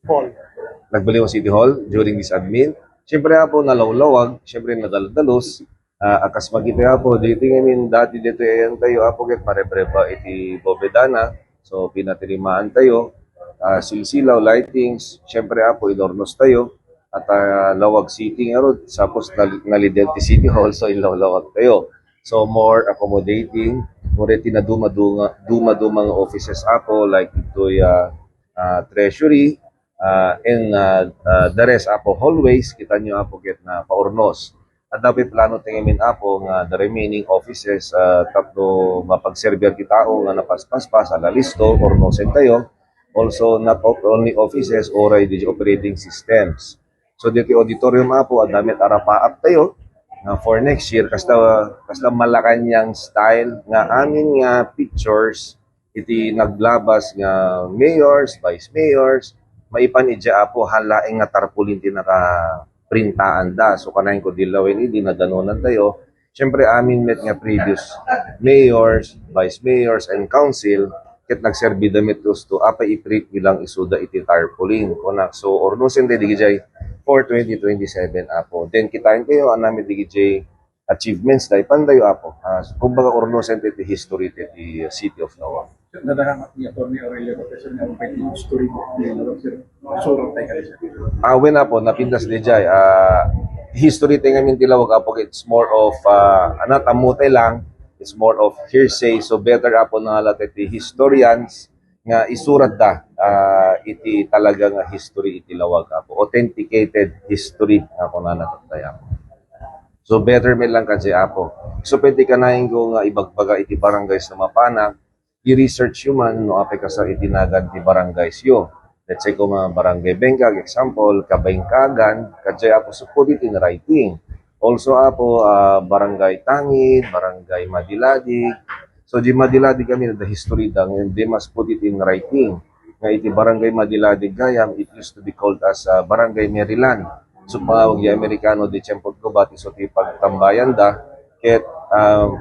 Hall. Nagbaliw City Hall during this admin. Siyempre po nalawlawag, siyempre nadaldalos. Akas magita po, dito ngayon dati dito ayan tayo apo ket pare-preba iti Bobedana. So pinatirimaan tayo. Silsilaw, lightings, siyempre po idornos tayo. At lawag seating arod, tapos nalidenti City Hall, so ilawlawag tayo. So more accommodating, more tinaduma-dumang offices ako like ito'y treasury, the rest apo hallways kita nyo apo get na paurnos at dapat plano tingamin apo nga the remaining offices tatlo mapagserbyar kitao nga napaspas pa sa lalisto urnosen tayo also not only offices or the operating systems so dito auditorium apo at damit arapaap tayo for next year kasta Malacanang style nga amin nga pictures iti naglabas nga mayors, vice mayors, maipanidya po halaing nga tarpulin ti naka printaan da. So kanayin ko dilawin idi naganonan tayo. Siyempre amin met nga previous mayors, vice mayors, and council ket nagserbi damit gusto apa i-print bilang isuda iti tarpaulin. So ornosen de digijay for 2027 apo. Then kitain kayo anami digijay achievements dahil pandayo apo. Kumbaga ornosen iti history iti City of Nawang. Nadahanap ni Atty. Aurelio Professor niya kung pwede yung story book ni Sir. Surong tayo kayo siya. When po, napindas di jay, history tayo ngayon tilawag apo, it's more of, anatamuti lang, it's more of hearsay, so better apo na lahat iti historians, nga isurat da, iti talaga nga history itilawag apo, authenticated history nga kung nanatatay apo. So better may lang kasi apo. So pwede ka na yung nga ibagbaga iti barangays na mapanag, i-research yun man no apay ka sa itinagan ti barangays yo. Let's say kung mga barangay Bengkag, example, Kabengkagan, kadjay apo so put it in writing. Also apo barangay Tangid, barangay Madiladig. So di Madiladig kami the history dang and they must put it in writing. Nga iti barangay Madiladig Gayam, it used to be called as barangay Maryland. So pangawag yung Amerikano di Chempot ko bati so ti pagtambayan da ket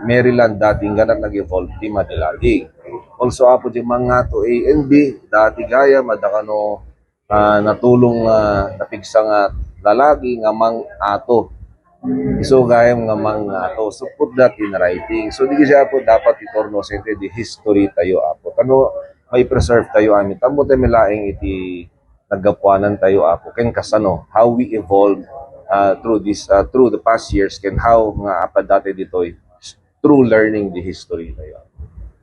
Maryland dating ganat nag-evolve di Madiladig. Also apo di mga to A and B dati gaya madakano natulong napigsa nga lalaki nga mang ato. So gaya nga mang ato. So put that in writing. So di siya po dapat itorno sente di history tayo apo. Kano may preserve tayo amin. Tamo tayo milaing iti naggapuanan tayo apo. Ken kasano how we evolve through the past years ken how nga apa dati ditoy through learning the history tayo.